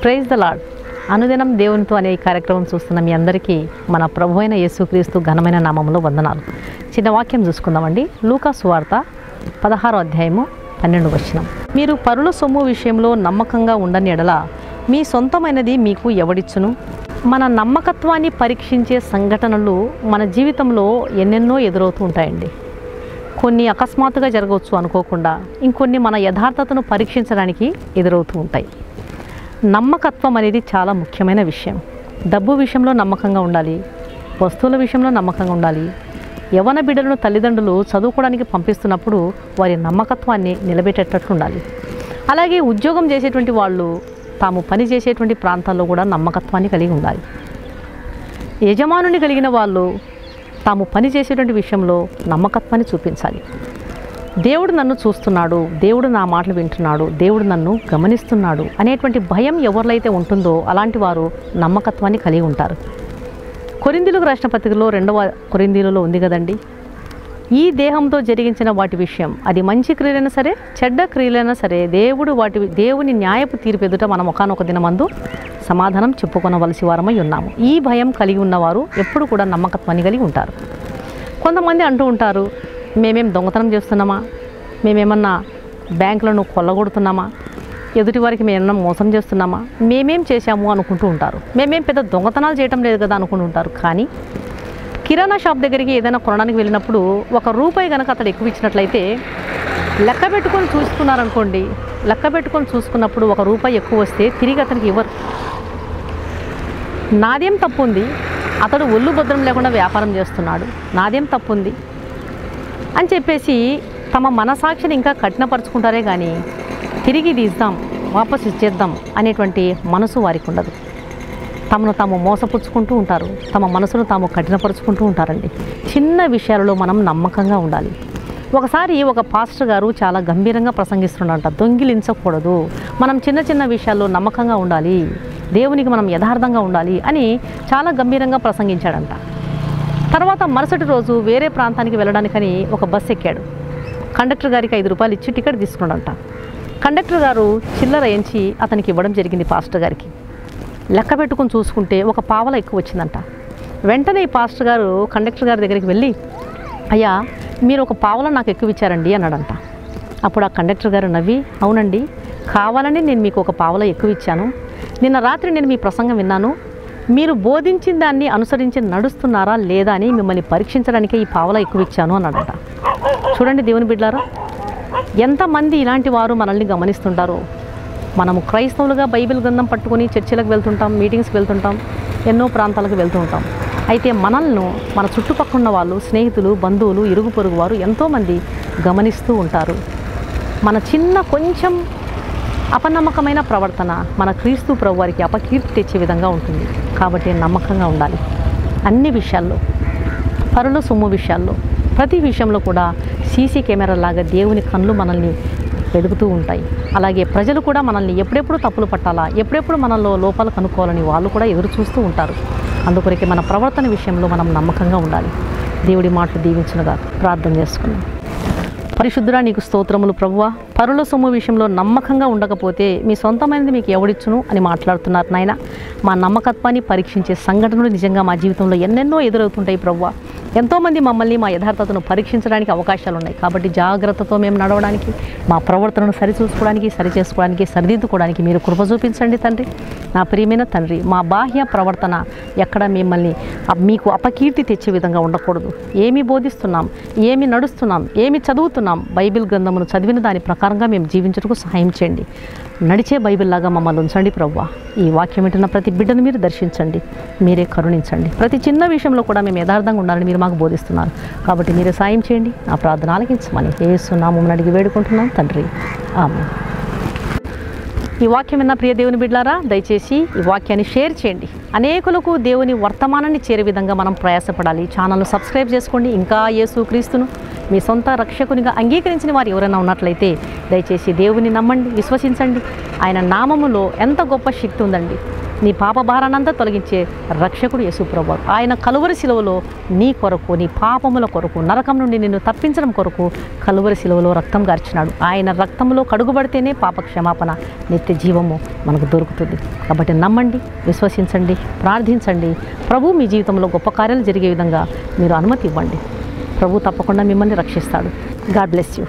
Praise the lord. అనుదినం దేవునితో అనే ఈ కార్యక్రమం చూస్తున్న మీ అందరికీ మన ప్రభు అయిన యేసుక్రీస్తు ఘనమైన నామములో వందనాలు. చిన్న వాక్యం చూసుకుందామండి. లూకా సువార్త 16వ అధ్యాయము 12వ వచనం. మీరు పరుల సొమ్ము విషయంలో నమ్మకంగా ఉండని ఎడల మీ సొంతమైనది మీకు ఎవడిచ్చును? మన నమ్మకత్వాన్ని పరీక్షించే సంఘటనలు మన జీవితంలో ఎన్నెన్నో ఎదురవుతూ ఉంటాయండి. కొన్ని అకస్మాత్తుగా జరగవచ్చు అనుకోకుండా, ఇంకొన్ని మన యథార్థతను పరీక్షించడానికి ఎదురవుతూ ఉంటాయి. నమ్మకత్వం అనేది చాలా ముఖ్యమైన విషయం. డబ్బు విషయంలో నమ్మకంగా ఉండాలి, వస్తువుల విషయంలో నమ్మకంగా ఉండాలి. యవ్వన బిడ్డలను తల్లిదండ్రులు చదువుకోవడానికి పంపిస్తున్నప్పుడు వారి నమ్మకత్వాన్ని నిలబెట్టేటట్లు ఉండాలి. అలాగే ఉద్యోగం చేసేటువంటి వాళ్ళు తాము పని చేసేటువంటి ప్రాంతాల్లో కూడా నమ్మకత్వాన్ని కలిగి ఉండాలి. యజమానుని కలిగిన వాళ్ళు తాము పని చేసేటువంటి విషయంలో నమ్మకత్వాన్ని చూపించాలి. దేవుడు నన్ను చూస్తున్నాడు, దేవుడు నా మాటలు వింటున్నాడు, దేవుడు నన్ను గమనిస్తున్నాడు అనేటువంటి భయం ఎవరిలో అయితే ఉంటుందో అలాంటి వారు నమ్మకత్వాన్ని కలిగి ఉంటారు. కొరింథీయులకు రాసిన పత్రికలో 2వ కొరింథీయులలో ఉంది కదండి, ఈ దేహంతో జరిగించిన వాటి విషయం, అది మంచి క్రియలైనా సరే చెడ్డ క్రియలైనా సరే దేవుని న్యాయపు తీర్పు ఎదుట మనం ఒకానొక దినమందు సమాధానం చెప్పుకొనవలసి వారమై ఉన్నాము. ఈ భయం కలిగి ఉన్నవారు ఎప్పుడు కూడా నమ్మకత్వాన్ని కలిగి ఉంటారు. కొంతమంది అంటూ ఉంటారు, మేమేం దొంగతనం చేస్తున్నామా, మేమేమన్నా బ్యాంకులను కొల్లగొడుతున్నామా, ఎదుటి వారికి మేమేమన్నా మోసం చేస్తున్నామా, మేమేం చేశాము అనుకుంటూ ఉంటారు. మేమేం పెద్ద దొంగతనాలు చేయటం లేదు కదా అనుకుంటూ ఉంటారు. కానీ కిరాణా షాప్ దగ్గరికి ఏదైనా కొనడానికి వెళ్ళినప్పుడు ₹1 కనుక అతడు ఎక్కువ ఇచ్చినట్లయితే లెక్క పెట్టుకొని చూసుకున్నారనుకోండి, లెక్క పెట్టుకొని చూసుకున్నప్పుడు ₹1 ఎక్కువ వస్తే తిరిగి అతనికి ఇవ్వరు. నాదేం తప్పు ఉంది, అతడు ఒళ్ళు భద్రం లేకుండా వ్యాపారం చేస్తున్నాడు, నాదేం తప్పు ఉంది అని చెప్పేసి తమ మనసాక్షిని ఇంకా కఠినపరుచుకుంటారే కానీ తిరిగి ఇది ఇద్దాం, వాపసు ఇచ్చేద్దాం అనేటువంటి మనసు వారికి ఉండదు. తమను తాము మోసపుచ్చుకుంటూ ఉంటారు, తమ మనసును తాము కఠినపరుచుకుంటూ ఉంటారండి. చిన్న విషయాలలో మనం నమ్మకంగా ఉండాలి. ఒకసారి ఒక పాస్టర్ గారు చాలా గంభీరంగా ప్రసంగిస్తున్నాడంట, దొంగిలించకూడదు, మనం చిన్న చిన్న విషయాల్లో నమ్మకంగా ఉండాలి, దేవునికి మనం యథార్థంగా ఉండాలి అని చాలా గంభీరంగా ప్రసంగించాడంట. తర్వాత మరుసటి రోజు వేరే ప్రాంతానికి వెళ్ళడానికని ఒక బస్సు ఎక్కాడు. కండక్టర్ గారికి ₹5 ఇచ్చి టికెట్ తీసుకున్నాడంట. కండక్టర్ గారు చిల్లర ఎంచి అతనికి ఇవ్వడం జరిగింది పాస్టర్ గారికి. లెక్క పెట్టుకుని చూసుకుంటే ₹1 ఎక్కువ వచ్చిందంట. వెంటనే ఈ పాస్టర్ గారు కండక్టర్ గారి దగ్గరికి వెళ్ళి, అయ్యా మీరు ₹1 నాకు ఎక్కువ ఇచ్చారండి అన్నాడంట. అప్పుడు ఆ కండక్టర్ గారు నవ్వి, అవునండి, కావాలని నేను మీకు ₹1 ఎక్కువ ఇచ్చాను, నిన్న రాత్రి నేను మీ ప్రసంగం విన్నాను, మీరు బోధించిన దాన్ని అనుసరించి నడుస్తున్నారా లేదా అని మిమ్మల్ని పరీక్షించడానికే ఈ ₹1 ఎక్కువ ఇచ్చాను అన్నాడట. చూడండి దేవుని బిడ్డలారా, ఎంతమంది ఇలాంటి వారు మనల్ని గమనిస్తుంటారో. మనము క్రైస్తవులుగా బైబిల్ గ్రంథం పట్టుకొని చర్చిలకు వెళ్తుంటాం, మీటింగ్స్కి వెళ్తుంటాం, ఎన్నో ప్రాంతాలకు వెళ్తూ ఉంటాం. అయితే మనల్ని మన చుట్టుపక్కల ఉన్న వాళ్ళు, స్నేహితులు, బంధువులు, ఇరుగు పొరుగు వారు ఎంతోమంది గమనిస్తూ ఉంటారు. మన చిన్న కొంచెం అపనమ్మకమైన ప్రవర్తన మన క్రీస్తు ప్రభు వారికి అపకీర్తి తెచ్చే విధంగా ఉంటుంది. కాబట్టి నమ్మకంగా ఉండాలి. అన్ని విషయాల్లో, పరుల సొమ్ము విషయాల్లో, ప్రతి విషయంలో కూడా సీసీ కెమెరాలాగా దేవుని కళ్ళు మనల్ని వెలుగుతూ ఉంటాయి. అలాగే ప్రజలు కూడా మనల్ని ఎప్పుడెప్పుడు తప్పులు పట్టాలా, ఎప్పుడెప్పుడు మనలో లోపాలు కనుక్కోవాలని వాళ్ళు కూడా ఎదురు చూస్తూ ఉంటారు. అందుకొరకే మన ప్రవర్తన విషయంలో మనం నమ్మకంగా ఉండాలి. దేవుడి మాటలు దీవించునుగా. ప్రార్థన చేసుకున్నాం. పరిశుద్ధుడా, నీకు స్తోత్రములు ప్రభువా. పరుల సొమ్ము విషయంలో నమ్మకంగా ఉండకపోతే మీ సొంతమైనది మీకు ఎవడిచ్చును అని మాట్లాడుతున్నారు నాయన. మా నమ్మకత్వాన్ని పరీక్షించే సంఘటనలు నిజంగా మా జీవితంలో ఎన్నెన్నో ఎదురవుతుంటాయి ప్రభువా. ఎంతోమంది మమ్మల్ని మా యథార్థతను పరీక్షించడానికి అవకాశాలు ఉన్నాయి. కాబట్టి జాగ్రత్తతో మేము నడవడానికి, మా ప్రవర్తనను సరిచూసుకోవడానికి, సరిచేసుకోవడానికి, సరిదిద్దుకోవడానికి మీరు కృప చూపించండి తండ్రి. నా ప్రియమైన తండ్రి, మా బాహ్య ప్రవర్తన ఎక్కడ మిమ్మల్ని మీకు అపకీర్తి తెచ్చే విధంగా ఉండకూడదు. ఏమి బోధిస్తున్నాం, ఏమి నడుస్తున్నాం, ఏమి చదువుతున్నాం, బైబిల్ గ్రంథమును చదివిన దాని ప్రకారంగా మేము జీవించడానికి సహాయం చేయండి. నడిచే బైబిల్ లాగా మమ్మల్ని ఉంచండి ప్రభువా. ఈ వాక్యం వింటున్న ప్రతి బిడ్డను మీరు దర్శించండి, మీరే కరుణించండి. ప్రతి చిన్న విషయంలో కూడా మేము యథార్థంగా ఉండాలని మీరు మాకు బోధిస్తున్నారు. కాబట్టి మీరే సాయం చేయండి. నా ప్రార్థన ఆలకించమని యేసు నామమున అడిగి వేడుకుంటున్నాం తండ్రి, ఆమేన్. ఈ వాక్యం విన్న ప్రియ దేవుని బిడ్డలారా, దయచేసి ఈ వాక్యాన్ని షేర్ చేయండి. అనేకులకు దేవుని వర్తమానాన్ని చేరే విధంగా మనం ప్రయాసపడాలి. ఛానల్ను సబ్స్క్రైబ్ చేసుకోండి. ఇంకా యేసుక్రీస్తును మీ సొంత రక్షకునిగా అంగీకరించిన వారు ఎవరైనా ఉన్నట్లయితే దయచేసి దేవుని నమ్మండి, విశ్వసించండి. ఆయన నామములో ఎంత గొప్ప శక్తి ఉందండి. నీ పాప భారానంతా తొలగించే రక్షకుడు యేసు ప్రభువు. ఆయన కలువరి శిలువలో నీ కొరకు, నీ పాపముల కొరకు, నరకం నుండి నిన్ను తప్పించడం కొరకు కలువరి శిలువలో రక్తం గార్చినాడు. ఆయన రక్తంలో కడుగుబడితేనే పాప క్షమాపణ, నిత్య జీవము మనకు దొరుకుతుంది. కాబట్టి నమ్మండి, విశ్వసించండి, ప్రార్థించండి. ప్రభు మీ జీవితంలో గొప్ప కార్యాలు జరిగే విధంగా మీరు అనుమతి ఇవ్వండి. ప్రభు తప్పకుండా మిమ్మల్ని రక్షిస్తాడు. God bless you.